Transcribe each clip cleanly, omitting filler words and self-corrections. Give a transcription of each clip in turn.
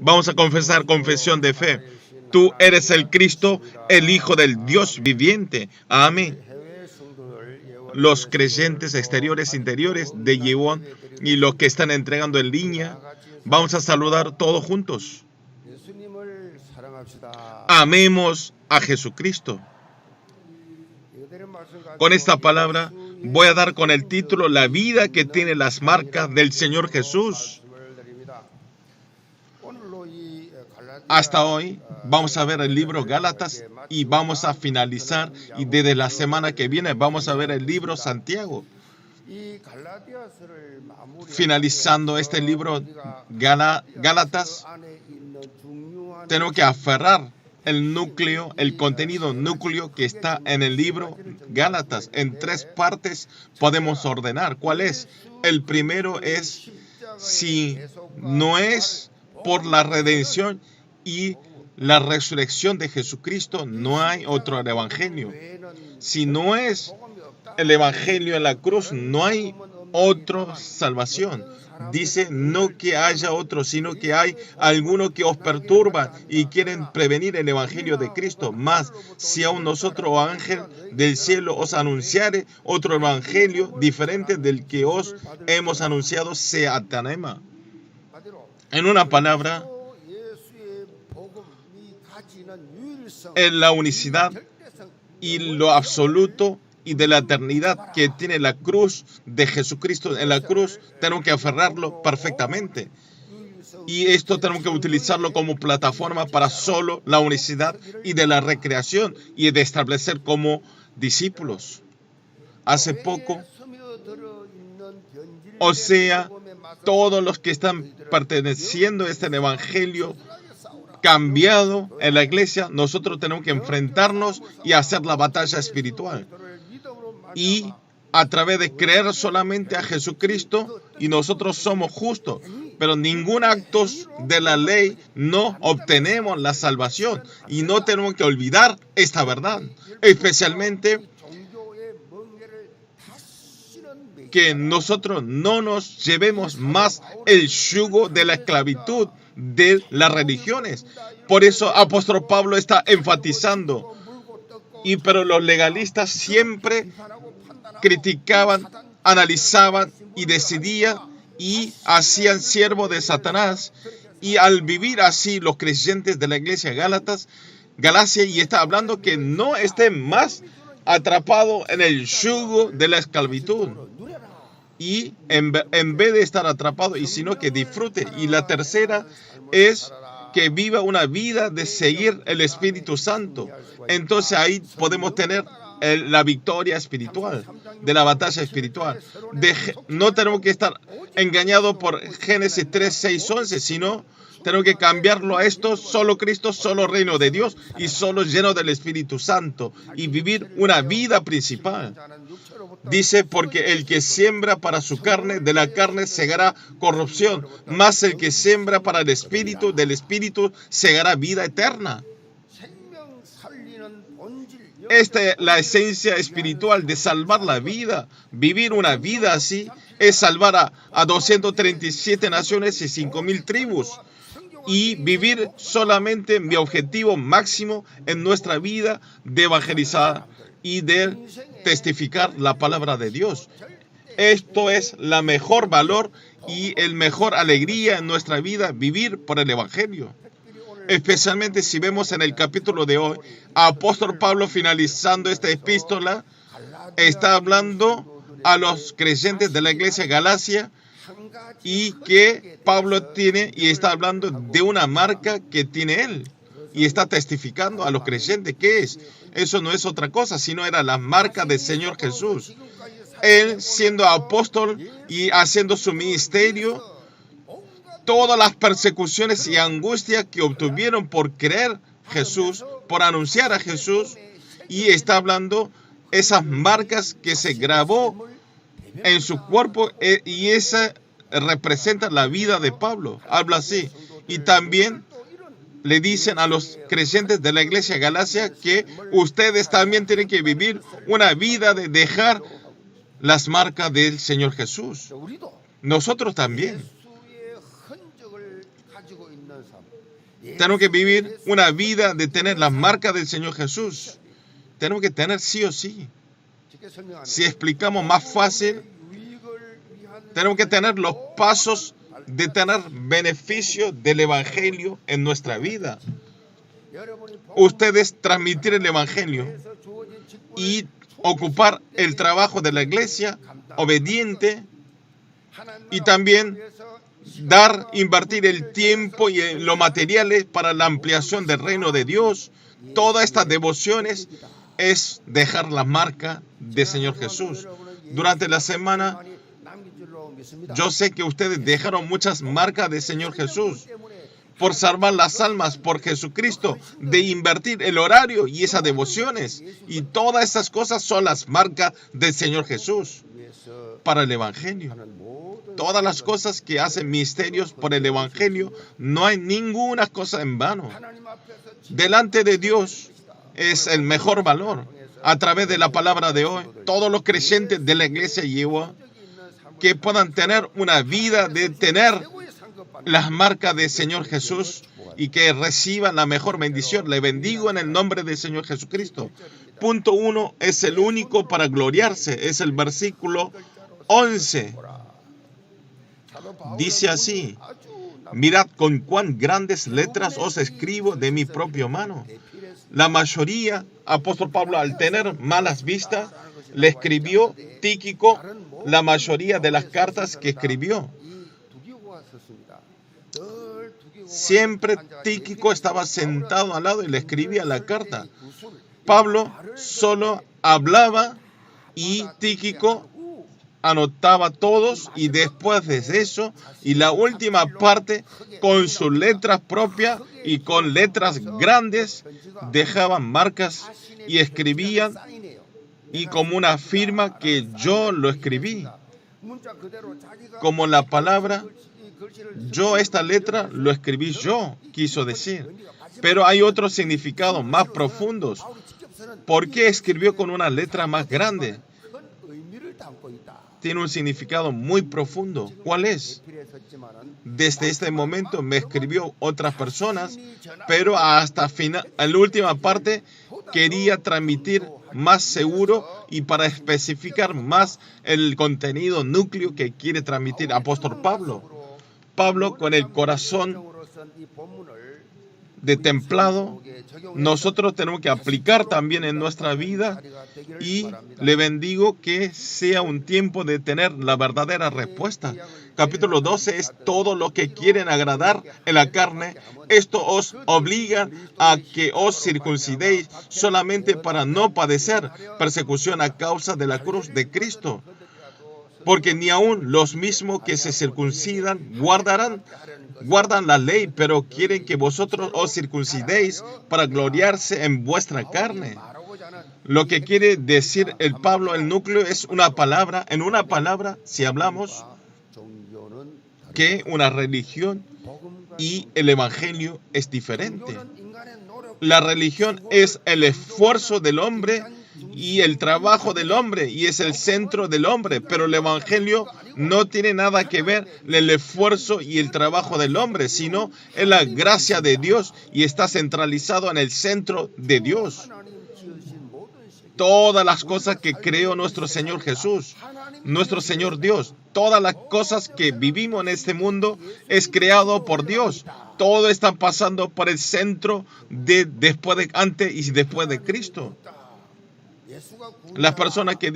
Vamos a confesar confesión de fe. Tú eres el Cristo, el Hijo del Dios viviente. Amén. Los creyentes exteriores, interiores de Yewon y los que están entregando en línea, vamos a saludar todos juntos. Amemos a Jesucristo. Con esta palabra voy a dar con el título La vida que tiene las marcas del Señor Jesús. Hasta hoy vamos a ver el libro Gálatas y vamos a finalizar, y desde la semana que viene vamos a ver el libro Santiago. Finalizando este libro Gálatas, tenemos que aferrar el núcleo, el contenido núcleo que está en el libro Gálatas. En 3 partes podemos ordenar. ¿Cuál es? El primero es: si no es por la redención y la resurrección de Jesucristo, no hay otro evangelio. Si no es el evangelio en la cruz, no hay otra salvación. Dice, no que haya otro, sino que hay algunos que os perturban y quieren prevenir el evangelio de Cristo. Mas, si aún nosotros, o ángel del cielo, os anunciare otro evangelio diferente del que os hemos anunciado, sea anatema. En una palabra, en la unicidad y lo absoluto y de la eternidad que tiene la cruz de Jesucristo. En la cruz tenemos que aferrarlo perfectamente. Y esto tenemos que utilizarlo como plataforma para solo la unicidad y de la recreación y de establecer como discípulos. Hace poco, o sea, todos los que están perteneciendo a este evangelio cambiado en la iglesia, nosotros tenemos que enfrentarnos y hacer la batalla espiritual. Y a través de creer solamente a Jesucristo, y nosotros somos justos, pero ningún acto de la ley no obtenemos la salvación. Y no tenemos que olvidar esta verdad, especialmente que nosotros no nos llevemos más el yugo de la esclavitud de las religiones. Por eso apóstol Pablo está enfatizando. Pero los legalistas siempre criticaban, analizaban y decidían y hacían siervo de Satanás. Y al vivir así los creyentes de la iglesia Galacia, y está hablando que no estén más atrapados en el yugo de la esclavitud. Y en vez de estar atrapado, y sino que disfrute. Y la tercera es que viva una vida de seguir el Espíritu Santo. Entonces ahí podemos tener la victoria espiritual, de la batalla espiritual. No tenemos que estar engañados por Génesis 3, 6, 11, sino tenemos que cambiarlo a esto: solo Cristo, solo reino de Dios y solo lleno del Espíritu Santo, y vivir una vida principal. Dice, porque el que siembra para su carne, de la carne segará corrupción, mas el que siembra para el Espíritu, del Espíritu segará vida eterna. Esta es la esencia espiritual de salvar la vida. Vivir una vida así es salvar a 237 naciones y 5,000 tribus. Y vivir solamente mi objetivo máximo en nuestra vida de evangelizar y de testificar la palabra de Dios. Esto es la mejor valor y el mejor alegría en nuestra vida, vivir por el evangelio. Especialmente si vemos en el capítulo de hoy, apóstol Pablo, finalizando esta epístola, está hablando a los creyentes de la iglesia Galacia, y que Pablo tiene, y está hablando de una marca que tiene él, y está testificando a los creyentes. ¿Qué es? Eso no es otra cosa, sino era la marca del Señor Jesús. Él, siendo apóstol y haciendo su ministerio, todas las persecuciones y angustias que obtuvieron por creer Jesús, por anunciar a Jesús, y está hablando esas marcas que se grabó en su cuerpo, y esa representa la vida de Pablo. Habla así. Y también le dicen a los creyentes de la iglesia Galacia que ustedes también tienen que vivir una vida de dejar las marcas del Señor Jesús. Nosotros también. Tenemos que vivir una vida de tener las marcas del Señor Jesús. Tenemos que tener sí o sí. Si explicamos más fácil, tenemos que tener los pasos de tener beneficio del Evangelio en nuestra vida. Ustedes transmitir el Evangelio y ocupar el trabajo de la iglesia obediente, y también invertir el tiempo y los materiales para la ampliación del reino de Dios. Todas estas devociones es dejar la marca del Señor Jesús. Durante la semana, yo sé que ustedes dejaron muchas marcas del Señor Jesús por salvar las almas, por Jesucristo, de invertir el horario y esas devociones. Y todas esas cosas son las marcas del Señor Jesús para el Evangelio. Todas las cosas que hacen misterios por el Evangelio, no hay ninguna cosa en vano. Delante de Dios es el mejor valor. A través de la palabra de hoy, todos los creyentes de la iglesia Yehova que puedan tener una vida de tener las marcas del Señor Jesús y que reciban la mejor bendición. Le bendigo en el nombre del Señor Jesucristo. Punto 1 es el único para gloriarse. Es el versículo 11. Dice así: mirad con cuán grandes letras os escribo de mi propia mano. La mayoría, apóstol Pablo, al tener malas vistas, le escribió Tíquico la mayoría de las cartas que escribió. Siempre Tíquico estaba sentado al lado y le escribía la carta. Pablo solo hablaba y Tíquico anotaba todos, y después de eso, y la última parte, con sus letras propias y con letras grandes, dejaban marcas y escribían, y como una firma que yo lo escribí. Como la palabra, esta letra lo escribí yo, quiso decir. Pero hay otros significados más profundos. ¿Por qué escribió con una letra más grande? Tiene un significado muy profundo. ¿Cuál es? Desde este momento me escribió otras personas, pero hasta la última parte quería transmitir más seguro y para especificar más el contenido núcleo que quiere transmitir apóstol Pablo. Pablo, con el corazón de templado, nosotros tenemos que aplicar también en nuestra vida, y le bendigo que sea un tiempo de tener la verdadera respuesta. Capítulo 12 es todo lo que quieren agradar en la carne. Esto os obliga a que os circuncidéis solamente para no padecer persecución a causa de la cruz de Cristo. Porque ni aun los mismos que se circuncidan guardan la ley, pero quieren que vosotros os circuncidéis para gloriarse en vuestra carne. Lo que quiere decir el Pablo, el núcleo, es una palabra. En una palabra, si hablamos que una religión y el Evangelio es diferente. La religión es el esfuerzo del hombre y el trabajo del hombre, y es el centro del hombre, pero el Evangelio no tiene nada que ver el esfuerzo y el trabajo del hombre, sino en la gracia de Dios, y está centralizado en el centro de Dios. Todas las cosas que creó nuestro Señor Jesús, nuestro Señor Dios, todas las cosas que vivimos en este mundo es creado por Dios. Todo está pasando por el centro antes y después de Cristo. Las personas que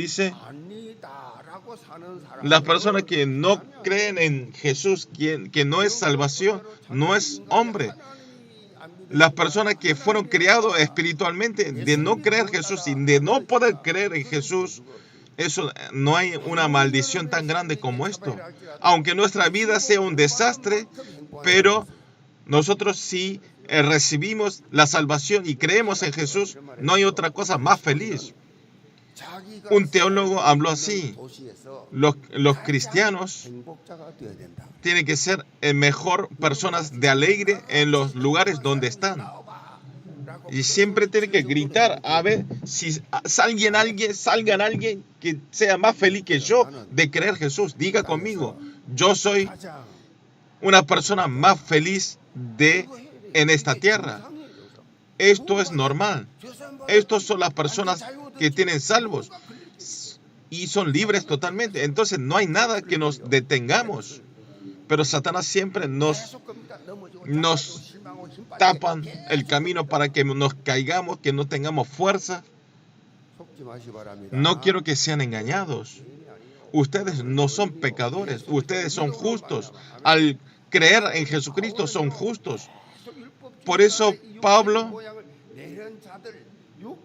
no creen en Jesús, que no es salvación, no es hombre. Las personas que fueron criados espiritualmente, de no creer en Jesús y de no poder creer en Jesús, eso, no hay una maldición tan grande como esto. Aunque nuestra vida sea un desastre, pero nosotros sí recibimos la salvación y creemos en Jesús, no hay otra cosa más feliz. Un teólogo habló así: los cristianos tienen que ser mejor personas de alegre en los lugares donde están. Y siempre tienen que gritar a ver si salga alguien que sea más feliz que yo de creer Jesús. Diga conmigo: yo soy una persona más feliz en esta tierra. Esto es normal. Estos son las personas que tienen salvos y son libres totalmente. Entonces no hay nada que nos detengamos. Pero Satanás siempre nos tapan el camino para que nos caigamos, que no tengamos fuerza. No quiero que sean engañados. Ustedes no son pecadores, ustedes son justos. Al creer en Jesucristo son justos. Por eso Pablo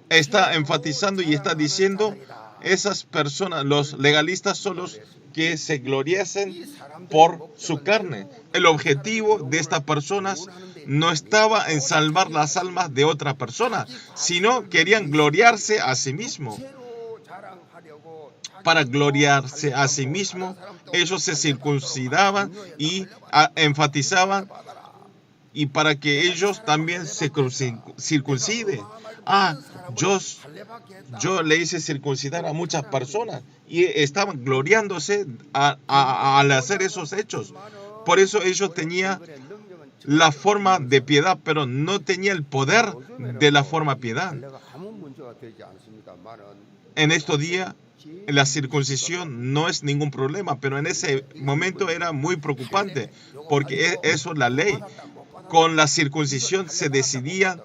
está enfatizando y está diciendo, esas personas, los legalistas, son los que se gloriasen por su carne. El objetivo de estas personas no estaba en salvar las almas de otra persona, sino querían gloriarse a sí mismos. Para gloriarse a sí mismos, ellos se circuncidaban y enfatizaban, y para que ellos también se circunciden. Yo le hice circuncidar a muchas personas y estaban gloriándose al hacer esos hechos. Por eso ellos tenían la forma de piedad, pero no tenía el poder de la forma piedad. En estos días, la circuncisión no es ningún problema, pero en ese momento era muy preocupante, porque eso es la ley. Con la circuncisión se decidía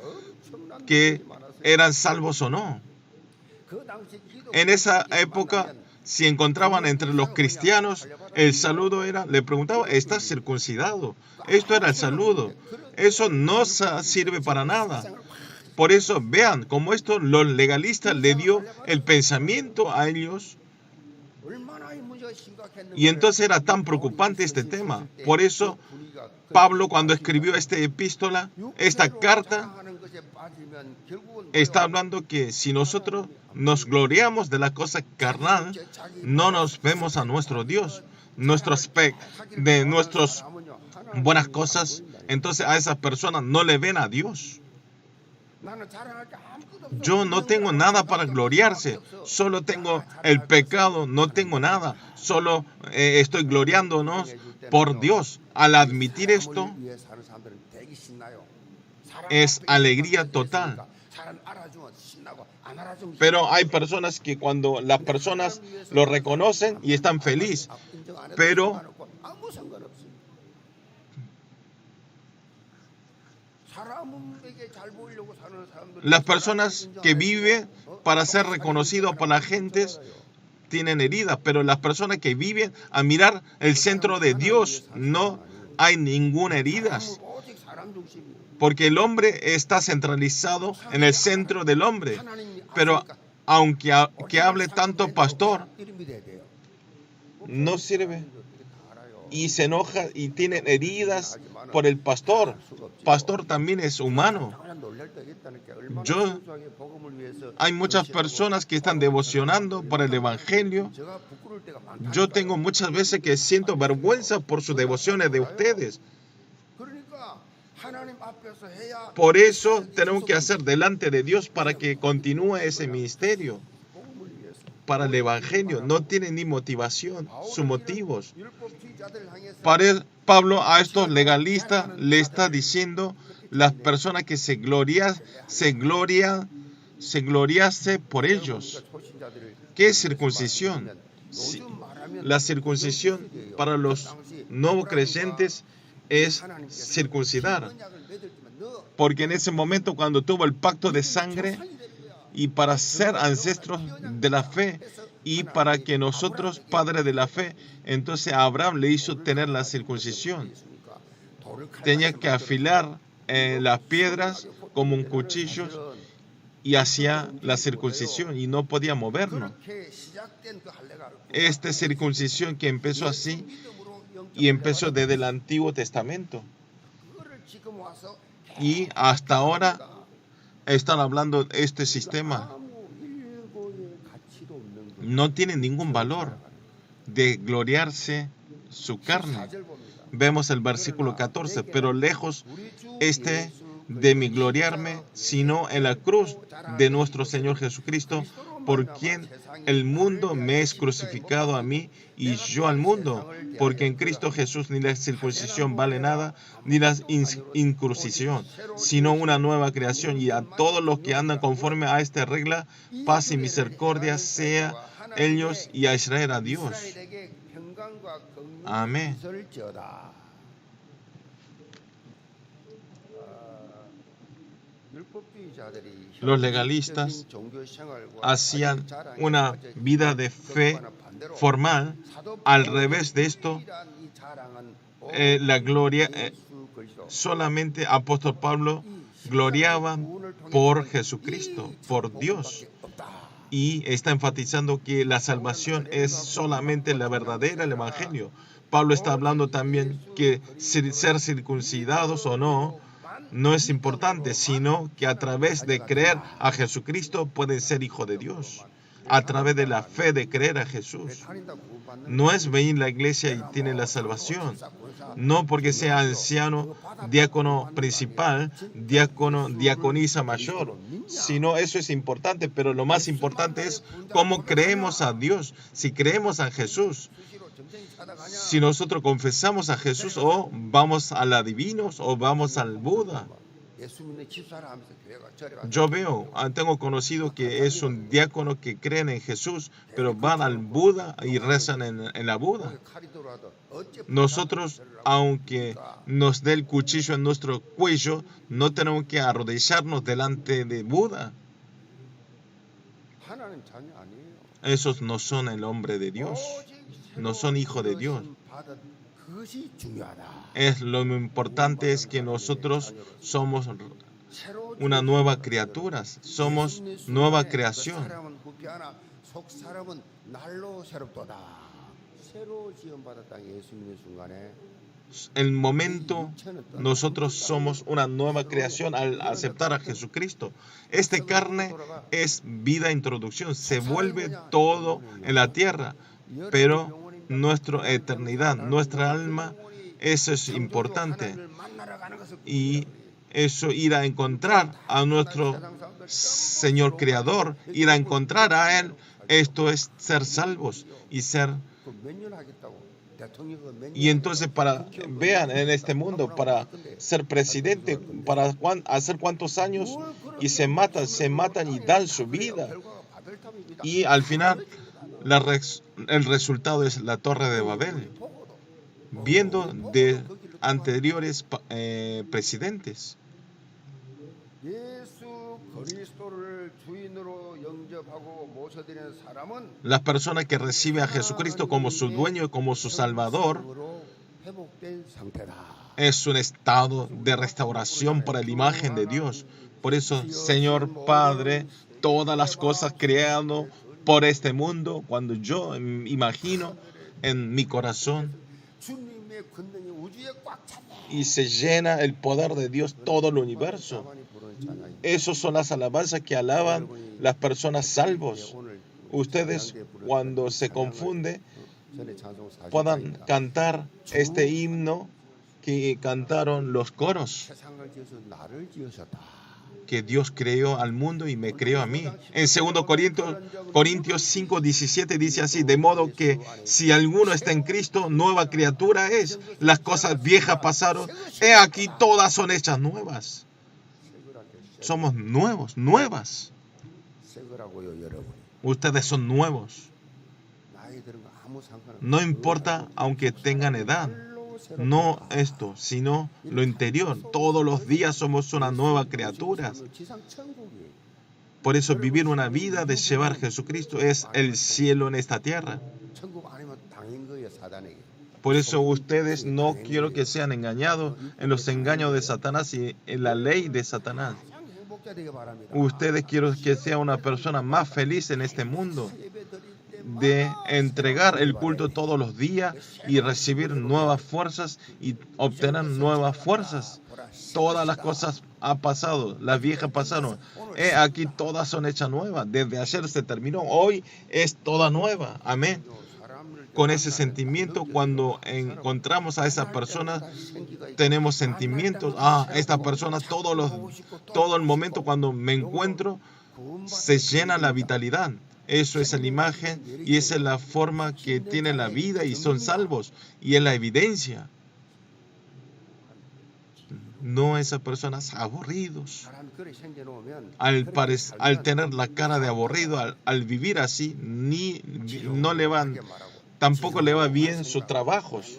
que eran salvos o no. En esa época, si encontraban entre los cristianos, el saludo era, le preguntaba, ¿estás circuncidado? Esto era el saludo. Eso no sirve para nada. Por eso, vean, como esto los legalistas le dio el pensamiento a ellos. Y entonces era tan preocupante este tema. Por eso, Pablo, cuando escribió esta epístola, esta carta, está hablando que si nosotros nos gloriamos de la cosa carnal, no nos vemos a nuestro Dios, de nuestras buenas cosas, entonces a esas personas no le ven a Dios. Yo no tengo nada para gloriarse, solo tengo el pecado, no tengo nada, solo estoy gloriándonos por Dios. Al admitir esto, es alegría total. Pero hay personas que cuando las personas lo reconocen y están felices, pero las personas que viven para ser reconocidos por la gente tienen heridas, pero las personas que viven a mirar el centro de Dios no hay ninguna herida. Porque el hombre está centralizado en el centro del hombre. Pero aunque hable tanto pastor, no sirve. Y se enoja y tiene heridas por el pastor. Pastor también es humano. Hay muchas personas que están devocionando por el Evangelio. Yo tengo muchas veces que siento vergüenza por sus devociones de ustedes. Por eso tenemos que hacer delante de Dios para que continúe ese ministerio. Para el Evangelio no tiene ni motivación, sus motivos. Pablo a estos legalistas le está diciendo, las personas que se gloriase por ellos. ¿Qué es circuncisión? La circuncisión para los nuevos creyentes es circuncidar. Porque en ese momento cuando tuvo el pacto de sangre y para ser ancestros de la fe y para que nosotros, padres de la fe, entonces a Abraham le hizo tener la circuncisión. Tenía que afilar las piedras como un cuchillo y hacía la circuncisión y no podía movernos. Esta circuncisión que empezó así y empezó desde el Antiguo Testamento. Y hasta ahora están hablando de este sistema. No tiene ningún valor de gloriarse su carne. Vemos el versículo 14, pero lejos esté de mi gloriarme, sino en la cruz de nuestro Señor Jesucristo, por quien el mundo me es crucificado a mí y yo al mundo, porque en Cristo Jesús ni la circuncisión vale nada, ni la incrucisión, sino una nueva creación. Y a todos los que andan conforme a esta regla, paz y misericordia sea ellos y a Israel a Dios. Amén. Los legalistas hacían una vida de fe formal. Al revés de esto, la gloria, solamente apóstol Pablo gloriaba por Jesucristo, por Dios. Y está enfatizando que la salvación es solamente la verdadera, el Evangelio. Pablo está hablando también que ser circuncidados o no es importante, sino que a través de creer a Jesucristo pueden ser hijos de Dios. A través de la fe de creer a Jesús. No es venir a la iglesia y tiene la salvación. No porque sea anciano, diácono principal, diaconisa mayor. Sino eso es importante, pero lo más importante es cómo creemos a Dios. Si creemos a Jesús, si nosotros confesamos a Jesús, o vamos al adivinos, o vamos al Buda. Yo tengo conocido que es un diácono que creen en Jesús, pero van al Buda y rezan en la Buda. Nosotros, aunque nos dé el cuchillo en nuestro cuello, no tenemos que arrodillarnos delante de Buda. Esos no son el hombre de Dios, no son hijos de Dios. Lo importante es que nosotros somos una nueva criatura, somos nueva creación. En el momento nosotros somos una nueva creación al aceptar a Jesucristo. Esta carne es vida introducción, se vuelve todo en la tierra, pero nuestra eternidad, nuestra alma, eso es importante. Y eso, ir a encontrar a nuestro Señor Creador, ir a encontrar a Él, esto es ser salvos y ser. Y entonces vean en este mundo, para ser presidente, para hacer cuántos años, y se matan y dan su vida. Y al final, el resultado es la Torre de Babel, viendo de anteriores presidentes. Las personas que reciben a Jesucristo como su dueño y como su Salvador, es un estado de restauración para la imagen de Dios. Por eso, Señor Padre, todas las cosas creadas por este mundo, cuando yo imagino en mi corazón, y se llena el poder de Dios todo el universo. Esas son las alabanzas que alaban las personas salvos. Ustedes, cuando se confunde, puedan cantar este himno que cantaron los coros. Que Dios creó al mundo y me creó a mí. En 2 Corintios 5:17 dice así: de modo que si alguno está en Cristo, nueva criatura es. Las cosas viejas pasaron, he aquí todas son hechas nuevas. Somos nuevas. Ustedes son nuevos. No importa aunque tengan edad. No esto, sino lo interior. Todos los días somos una nueva criatura. Por eso vivir una vida de llevar a Jesucristo es el cielo en esta tierra. Por eso ustedes no quiero que sean engañados en los engaños de Satanás y en la ley de Satanás. Ustedes quiero que sea una persona más feliz en este mundo, de entregar el culto todos los días y recibir nuevas fuerzas y obtener nuevas fuerzas. Todas las cosas han pasado, las viejas pasaron. Aquí todas son hechas nuevas. Desde ayer se terminó, hoy es toda nueva. Amén. Con ese sentimiento, cuando encontramos a esas personas, tenemos sentimientos. Esta persona, todo el momento cuando me encuentro, se llena la vitalidad. Eso es la imagen y esa es la forma que tiene la vida y son salvos. Y es la evidencia. No esas personas aburridos. Al tener la cara de aburrido, al vivir así, tampoco le va bien sus trabajos.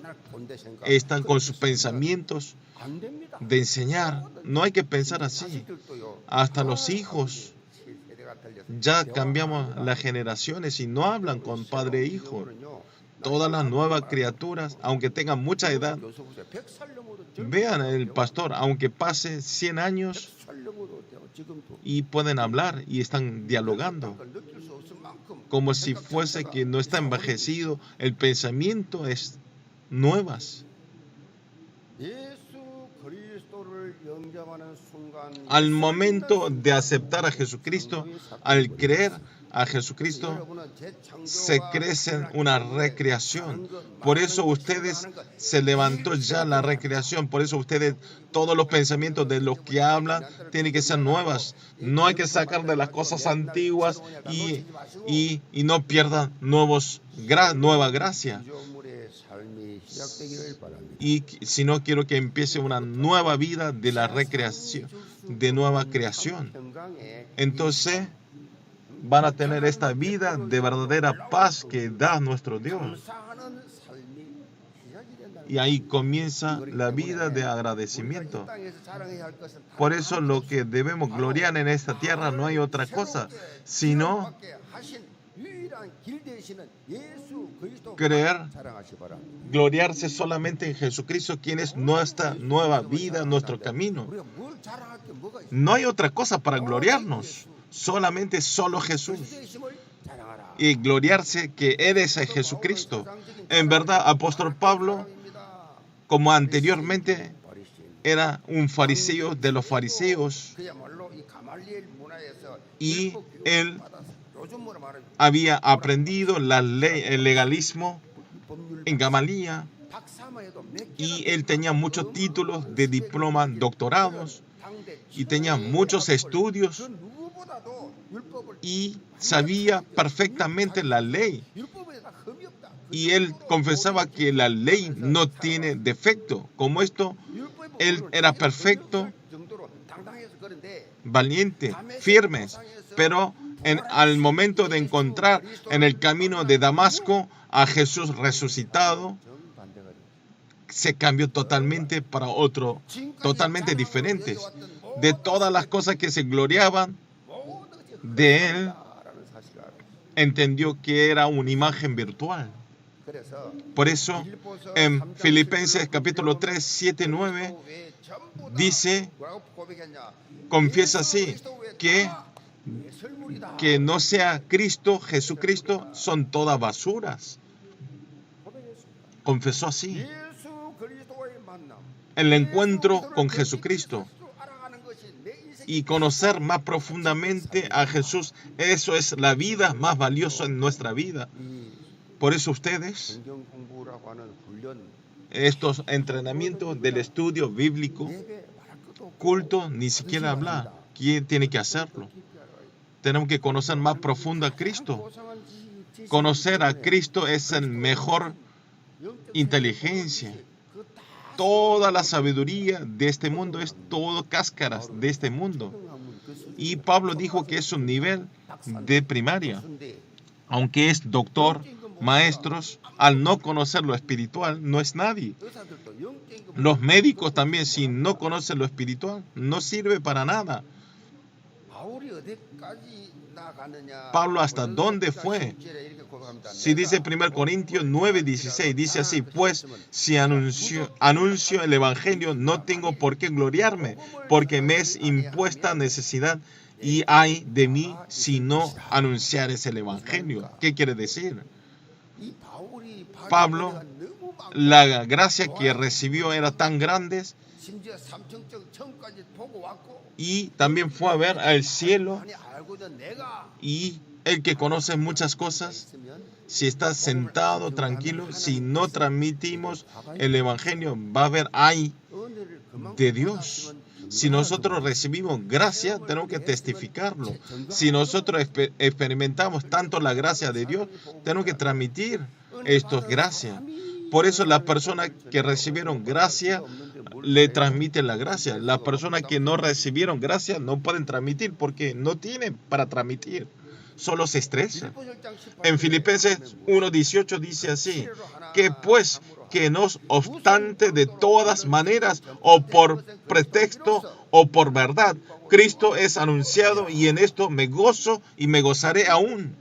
Están con sus pensamientos de enseñar. No hay que pensar así. Hasta los hijos. Ya cambiamos las generaciones y no hablan con padre e hijo. Todas las nuevas criaturas, aunque tengan mucha edad, vean el pastor, aunque pase 100 años y pueden hablar y están dialogando, como si fuese que no está envejecido, el pensamiento es nuevas. Al momento de aceptar a Jesucristo, al creer a Jesucristo, se crece una recreación. Por eso ustedes se levantó ya la recreación. Por eso ustedes, todos los pensamientos de los que hablan, tienen que ser nuevas. No hay que sacar de las cosas antiguas y no pierdan nueva gracia. Y si no, quiero que empiece una nueva vida de la recreación, de nueva creación. Entonces van a tener esta vida de verdadera paz que da nuestro Dios. Y ahí comienza la vida de agradecimiento. Por eso lo que debemos gloriar en esta tierra no hay otra cosa, sino gloriarse solamente en Jesucristo, quien es nuestra nueva vida, nuestro camino. No hay otra cosa para gloriarnos, solo Jesús. Y gloriarse que eres Jesucristo. En verdad, apóstol Pablo, como anteriormente, era un fariseo de los fariseos. Y él había aprendido la ley, el legalismo en Gamaliel. Y él tenía muchos títulos de diploma, doctorados. Y tenía muchos estudios. Y sabía perfectamente la ley. Y él confesaba que la ley no tiene defecto. Como esto, él era perfecto, valiente, firme. Pero al momento de encontrar en el camino de Damasco a Jesús resucitado, se cambió totalmente para otro, totalmente diferente. De todas las cosas que se gloriaban de él, entendió que era una imagen virtual. Por eso, en Filipenses capítulo 3, 7, 9, dice, confiesa así, que no sea Cristo, Jesucristo, son todas basuras. Confesó así. El encuentro con Jesucristo y conocer más profundamente a Jesús, eso es la vida más valiosa en nuestra vida. Por eso ustedes, estos entrenamientos del estudio bíblico, culto, ni siquiera hablar. ¿Quién tiene que hacerlo? Tenemos que conocer más profundo a Cristo. Conocer a Cristo es la mejor inteligencia. Toda la sabiduría de este mundo es todo cáscaras de este mundo. Y Pablo dijo que es un nivel de primaria. Aunque es doctor, maestros, al no conocer lo espiritual, no es nadie. Los médicos también, si no conocen lo espiritual, no sirve para nada. Pablo, ¿hasta dónde fue? Si dice 1 Corintios 9:16, dice así, pues si anuncio el Evangelio, no tengo por qué gloriarme, porque me es impuesta necesidad y hay de mí si no anunciar el Evangelio. ¿Qué quiere decir? Pablo, la gracia que recibió era tan grande y también fue a ver al cielo, y el que conoce muchas cosas, si está sentado tranquilo, si no transmitimos el Evangelio, va a haber ay de Dios. Si nosotros recibimos gracia, tenemos que testificarlo. Si nosotros experimentamos tanto la gracia de Dios, tenemos que transmitir esto es gracia. Por eso las personas que recibieron gracia le transmiten la gracia. Las personas que no recibieron gracia no pueden transmitir porque no tienen para transmitir. Solo se estresan. En Filipenses 1:18 dice así, que pues que no obstante de todas maneras o por pretexto o por verdad, Cristo es anunciado y en esto me gozo y me gozaré aún.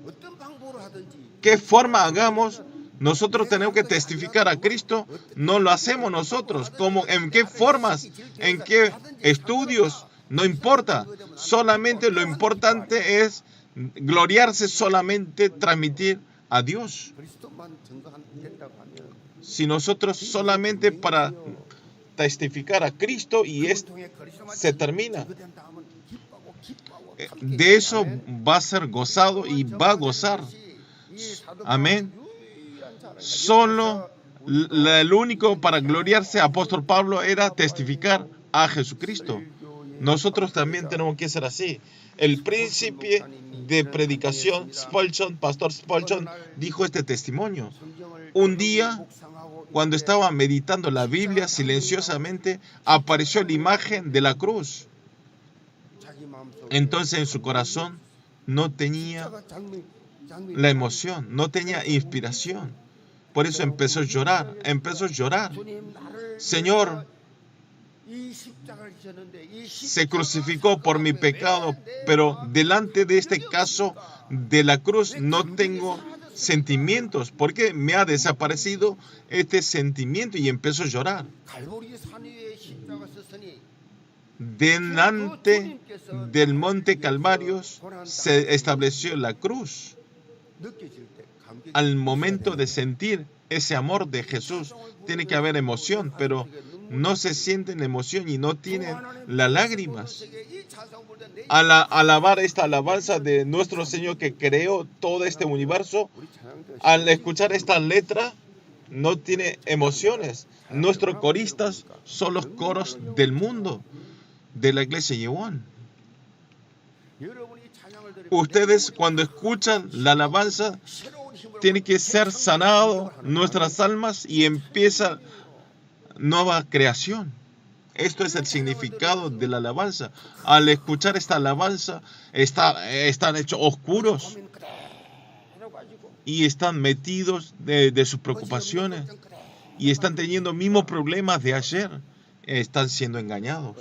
¿Qué forma hagamos? Nosotros tenemos que testificar a Cristo, no lo hacemos nosotros. ¿Cómo, en qué formas, en qué estudios? No importa. Solamente lo importante es gloriarse, solamente transmitir a Dios. Si nosotros solamente para testificar a Cristo y se termina, de eso va a ser gozado y va a gozar. Amén. Solo el único para gloriarse, apóstol Pablo, era testificar a Jesucristo. Nosotros también tenemos que ser así. El príncipe de predicación, Spurgeon, pastor Spurgeon, dijo este testimonio. Un día, cuando estaba meditando la Biblia silenciosamente, apareció la imagen de la cruz. Entonces en su corazón no tenía la emoción, no tenía inspiración. Por eso empezó a llorar, Señor, se crucificó por mi pecado, pero delante de este caso de la cruz no tengo sentimientos, porque me ha desaparecido este sentimiento, y empezó a llorar. Delante del monte Calvario se estableció la cruz. Al momento de sentir ese amor de Jesús, tiene que haber emoción, pero no se sienten emoción y no tienen las lágrimas. Al alabar esta alabanza de nuestro Señor que creó todo este universo, al escuchar esta letra, no tiene emociones. Nuestros coristas son los coros del mundo, de la iglesia Yehuón. Ustedes, cuando escuchan la alabanza, tiene que ser sanado nuestras almas y empieza nueva creación. Esto es el significado de la alabanza. Al escuchar esta alabanza, están hechos oscuros y están metidos de sus preocupaciones y están teniendo mismos problemas de ayer. Están siendo engañados.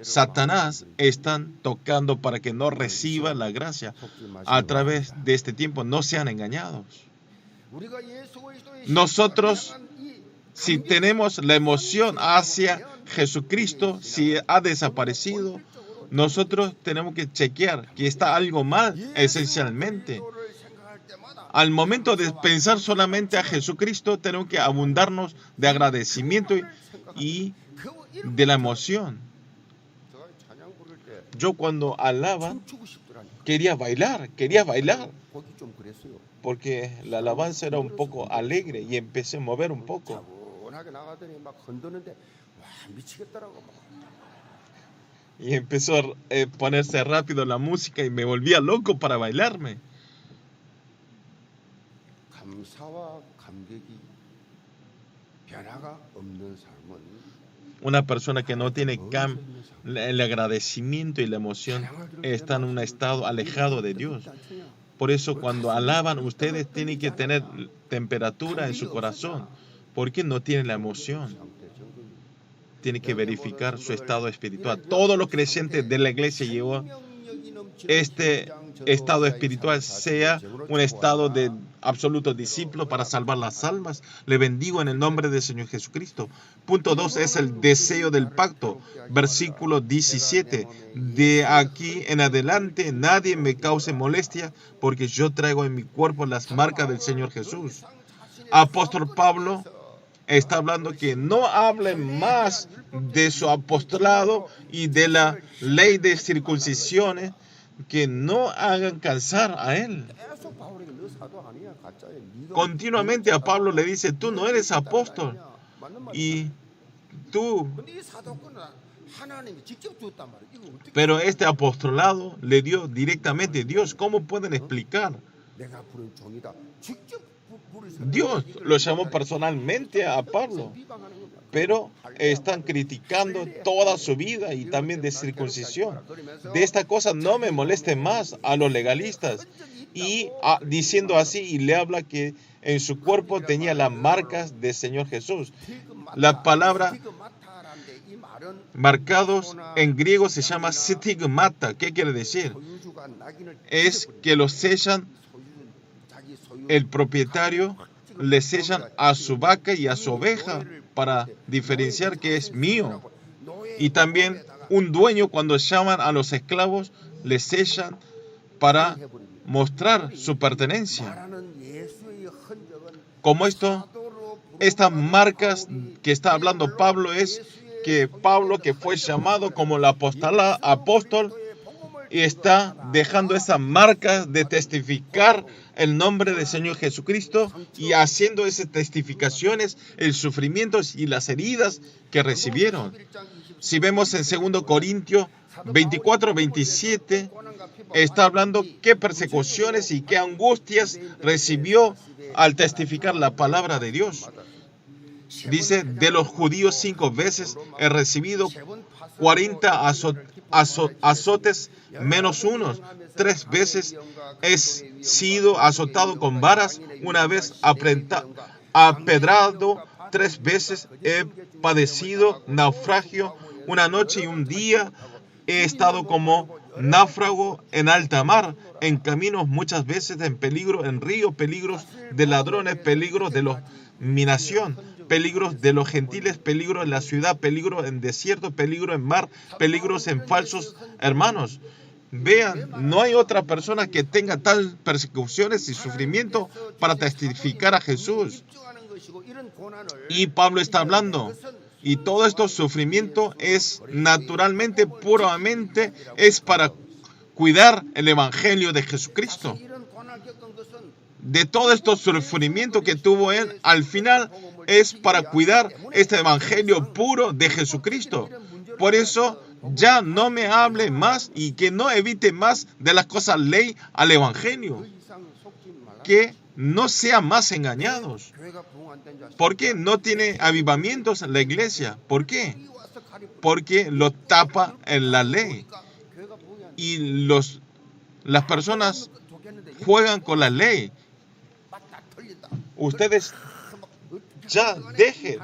Satanás están tocando para que no reciban la gracia a través de este tiempo. No sean engañados. Nosotros, si tenemos la emoción hacia Jesucristo, si ha desaparecido, nosotros tenemos que chequear que está algo mal esencialmente. Al momento de pensar solamente a Jesucristo, tenemos que abundarnos de agradecimiento y de la emoción. Yo cuando alaba, quería bailar, porque la alabanza era un poco alegre y empecé a mover un poco. Y empezó a ponerse rápido la música y me volvía loco para bailarme. Una persona que no tiene el agradecimiento y la emoción está en un estado alejado de Dios. Por eso cuando alaban, ustedes tienen que tener temperatura en su corazón, porque no tienen la emoción. Tienen que verificar su estado espiritual. Todos los creyentes de la iglesia llevó este estado espiritual, sea un estado de absoluto discípulo para salvar las almas. Le bendigo en el nombre del Señor Jesucristo. Punto 2 es el deseo del pacto. Versículo 17. De aquí en adelante nadie me cause molestia, porque yo traigo en mi cuerpo las marcas del Señor Jesús. Apóstol Pablo está hablando que no hablen más de su apostolado y de la ley de circuncisiones, que no hagan cansar a él. Continuamente a Pablo le dice, tú no eres apóstol y tú Pero este apostolado le dio directamente Dios. ¿Cómo pueden explicar? Dios lo llamó personalmente a Pablo, pero están criticando toda su vida y también de circuncisión. De esta cosa no me moleste más a los legalistas. Y diciendo así, y le habla que en su cuerpo tenía las marcas del Señor Jesús. La palabra marcados en griego se llama stigmata. ¿Qué quiere decir? Es que los sellan, el propietario le sellan a su vaca y a su oveja para diferenciar que es mío. Y también un dueño, cuando llaman a los esclavos, le sellan para mostrar su pertenencia. Como estas marcas que está hablando Pablo es que Pablo, que fue llamado como el apóstol, y está dejando esas marcas de testificar el nombre del Señor Jesucristo y haciendo esas testificaciones, el sufrimiento y las heridas que recibieron. Si vemos en 2 Corintios 24-27, está hablando qué persecuciones y qué angustias recibió al testificar la palabra de Dios. Dice, de los judíos 5 veces he recibido 40 azotes menos unos. 3 veces he sido azotado con varas, una vez apedrado, 3 veces he padecido naufragio, una noche y un día he estado como náufrago en alta mar, en caminos muchas veces, en peligro, en río, peligros de ladrones, peligros de mi nación, peligros de los gentiles, peligro en la ciudad, peligro en desierto, peligro en mar, peligros en falsos hermanos. Vean, no hay otra persona que tenga tal persecuciones y sufrimiento para testificar a Jesús. Y Pablo está hablando. Y todo esto sufrimiento es naturalmente, puramente, es para cuidar el Evangelio de Jesucristo. De todo este sufrimiento que tuvo él, al final es para cuidar este Evangelio puro de Jesucristo. Por eso ya no me hable más y que no evite más de las cosas ley al Evangelio. Que no sean más engañados. ¿Por qué no tiene avivamientos en la iglesia? ¿Por qué? Porque lo tapa en la ley. Y las personas juegan con la ley. Ustedes ya dejen,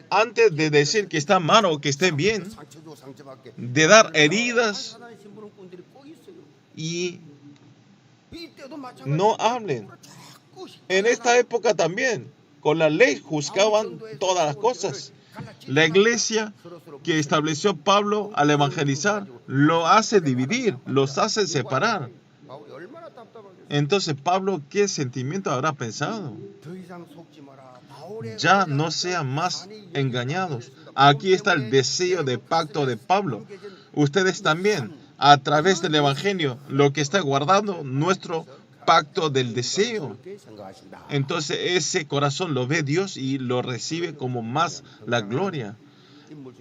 antes de decir que está mal o que esté bien, de dar heridas y no hablen. En esta época también, con la ley juzgaban todas las cosas. La iglesia que estableció Pablo al evangelizar lo hace dividir, los hace separar. Entonces Pablo, ¿qué sentimiento habrá pensado? Ya no sean más engañados. Aquí está el deseo de pacto de Pablo. Ustedes también, a través del evangelio, lo que está guardando nuestro pacto del deseo. Entonces ese corazón lo ve Dios y lo recibe como más la gloria.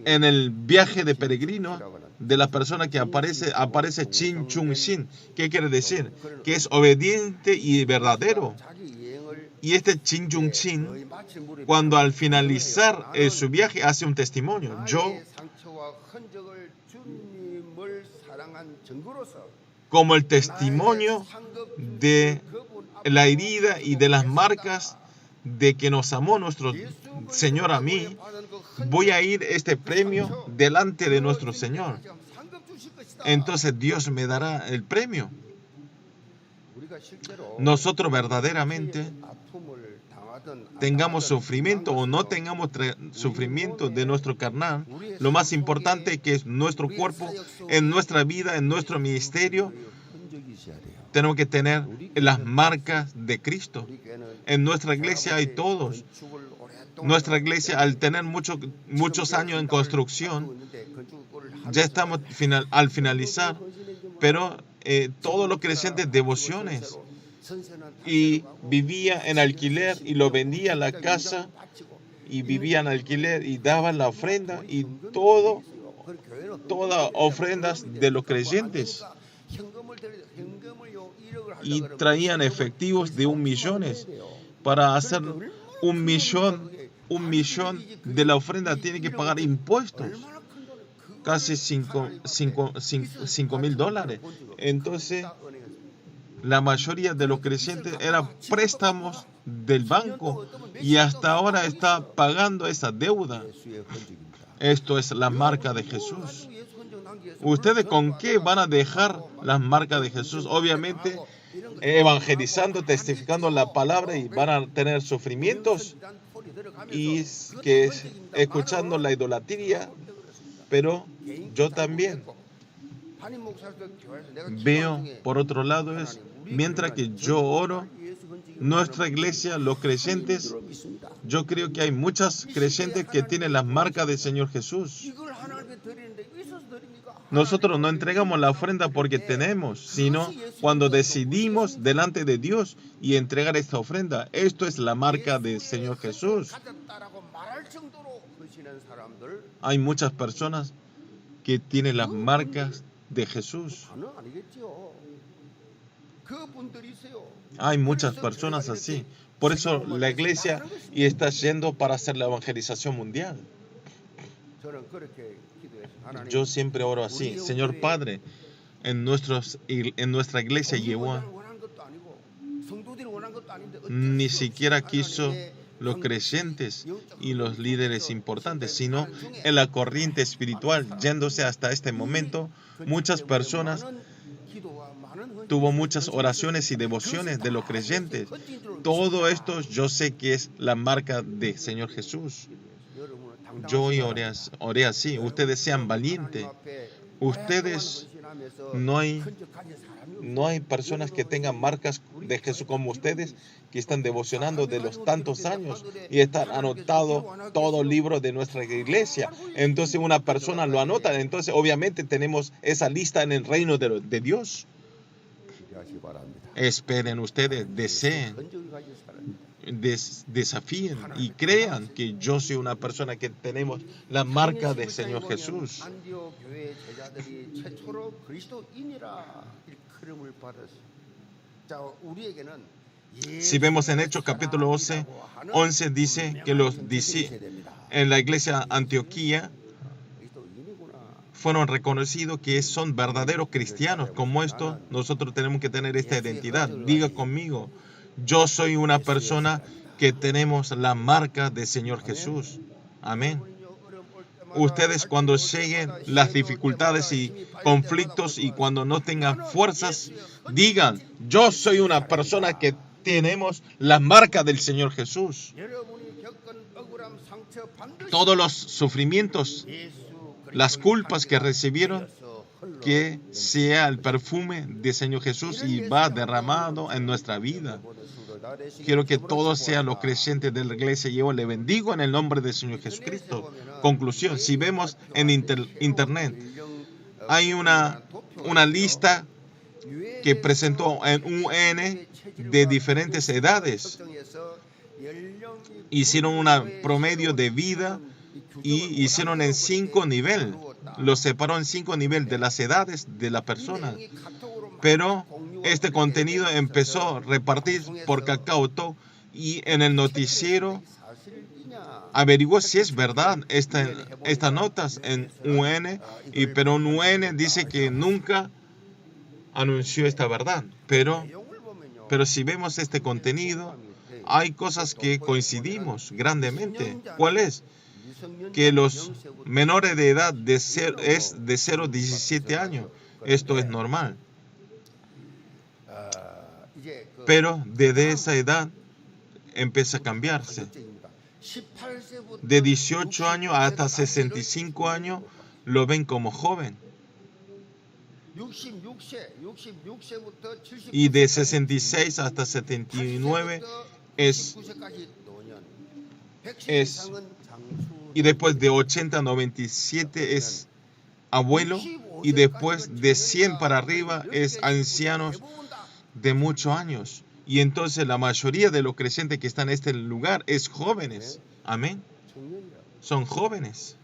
En el viaje de peregrino de la persona que aparece Chin Chung Shin. ¿Qué quiere decir? Que es obediente y verdadero. Y este Chin Chung Shin, cuando al finalizar su viaje hace un testimonio. Yo, como el testimonio de la herida y de las marcas de que nos amó nuestro Señor a mí, voy a ir este premio delante de nuestro Señor. Entonces Dios me dará el premio. Nosotros verdaderamente tengamos sufrimiento o no tengamos sufrimiento de nuestro carnal, lo más importante es que nuestro cuerpo, en nuestra vida, en nuestro ministerio, tenemos que tener las marcas de Cristo. En nuestra iglesia hay todos. Nuestra iglesia, al tener muchos años en construcción, ya estamos al finalizar, pero todos los creyentes devociones. Y vivía en alquiler y lo vendía la casa y vivían en alquiler y daban la ofrenda y todo todas ofrendas de los creyentes y traían efectivos de 1.000.000. Para hacer 1.000.000 de la ofrenda tiene que pagar impuestos, casi $5.000. Entonces, la mayoría de los creyentes eran préstamos del banco y hasta ahora está pagando esa deuda. Esto es la marca de Jesús. ¿Ustedes con qué van a dejar las marcas de Jesús? Obviamente, evangelizando, testificando la palabra, y van a tener sufrimientos y que escuchando la idolatría, pero yo también veo, por otro lado, es mientras que yo oro, nuestra iglesia, los creyentes, yo creo que hay muchos creyentes que tienen las marcas del Señor Jesús. Nosotros no entregamos la ofrenda porque tenemos, sino cuando decidimos delante de Dios y entregar esta ofrenda. Esto es la marca del Señor Jesús. Hay muchas personas que tienen las marcas de Jesús. Hay muchas personas así. Por eso la iglesia está yendo para hacer la evangelización mundial. Yo siempre oro así: Señor Padre, en nuestra iglesia llegó, ni siquiera quiso los creyentes y los líderes importantes, sino en la corriente espiritual, yéndose hasta este momento, muchas personas tuvo muchas oraciones y devociones de los creyentes. Todo esto yo sé que es la marca del Señor Jesús. Yo hoy oré así: ustedes sean valientes. Ustedes, no hay personas que tengan marcas de Jesús como ustedes, que están devocionando de los tantos años y están anotado todo el libro de nuestra iglesia. Entonces una persona lo anota, entonces obviamente tenemos esa lista en el reino de Dios. Esperen ustedes, deseen, desafíen y crean que yo soy una persona que tenemos la marca del Señor Jesús. Si vemos en Hechos capítulo 11 dice que en la iglesia Antioquía fueron reconocidos que son verdaderos cristianos. Como esto, nosotros tenemos que tener esta identidad. Diga conmigo: yo soy una persona que tenemos la marca del Señor Jesús. Amén. Ustedes, cuando lleguen las dificultades y conflictos y cuando no tengan fuerzas, digan: yo soy una persona que tenemos la marca del Señor Jesús. Todos los sufrimientos, las culpas que recibieron, que sea el perfume del Señor Jesús y va derramado en nuestra vida. Quiero que todos sean los creyentes de la iglesia. Yo le bendigo en el nombre del Señor Jesucristo. Conclusión: si vemos en internet, hay una lista que presentó en UN de diferentes edades. Hicieron un promedio de vida y hicieron en 5 niveles. Los separó en 5 niveles de las edades de la persona. Pero este contenido empezó a repartir por Kakao Talk, y en el noticiero averiguó si es verdad estas notas en UN, pero en UN dice que nunca anunció esta verdad. Pero si vemos este contenido, hay cosas que coincidimos grandemente. ¿Cuál es? Que los menores de edad es de 0 a 17 años. Esto es normal. Pero desde esa edad empieza a cambiarse. De 18 años hasta 65 años lo ven como joven. Y de 66 hasta 79 y después de 80 a 97 es abuelo, y después de 100 para arriba es ancianos de muchos años. Y entonces la mayoría de los creyentes que están en este lugar es jóvenes. Amén. Son jóvenes.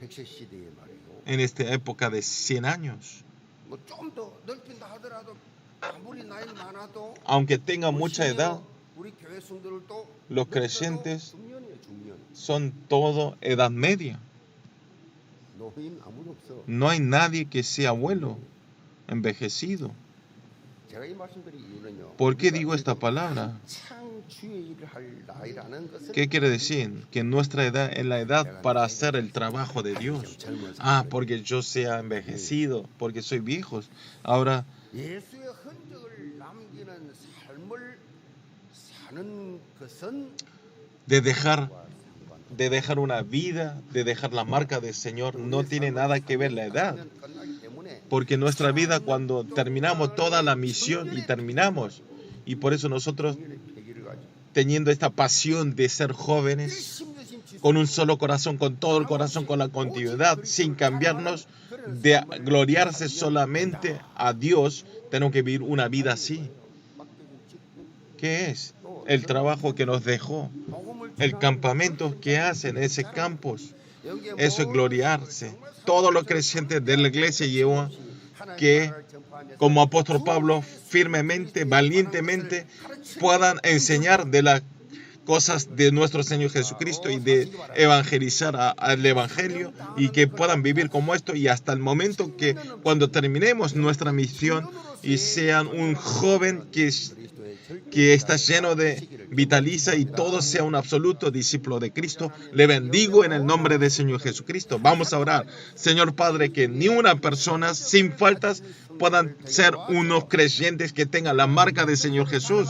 100세 시대에 말이에요. en esta época de 100 años. 뭐 좀 더 넓힌다 하더라도 아무리 나이 많아도 Aunque tengan mucha edad, 우리 교회 성도들도 los creyentes 중년이에요, 중년. son todo edad media. 노인 아무도 없어. No hay nadie que sea abuelo, envejecido. 제가 이 말씀드린 이유는요. ¿Por qué digo esta palabra? 창 주의 일을 할 나이라는 것은 ¿Qué quiere decir? Que nuestra edad es la edad para hacer el trabajo de Dios. Ah, porque yo sea envejecido, porque soy viejo. Ahora, 예수의 흔적을 남기는 삶을 사는 것은 de dejar una vida, de dejar la marca del Señor, no tiene nada que ver la edad. Porque nuestra vida, cuando terminamos toda la misión y terminamos, y por eso nosotros, teniendo esta pasión de ser jóvenes, con un solo corazón, con todo el corazón, con la continuidad, sin cambiarnos, de gloriarse solamente a Dios, tenemos que vivir una vida así. ¿Qué es? El trabajo que nos dejó, el campamento que hacen, ese campus, eso es gloriarse. Todos los creyentes de la iglesia llevan que, como apóstol Pablo, firmemente, valientemente, puedan enseñar de las cosas de nuestro Señor Jesucristo y de evangelizar al Evangelio, y que puedan vivir como esto, y hasta el momento que cuando terminemos nuestra misión y sean un joven que está lleno de vitaliza y todo sea un absoluto discípulo de Cristo. Le bendigo en el nombre del Señor Jesucristo. Vamos a orar. Señor Padre, que ni una persona sin faltas puedan ser unos creyentes que tengan la marca del Señor Jesús,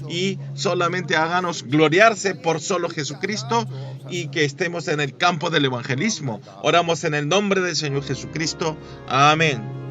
y solamente háganos gloriarse por solo Jesucristo, y que estemos en el campo del evangelismo. Oramos en el nombre del Señor Jesucristo. Amén.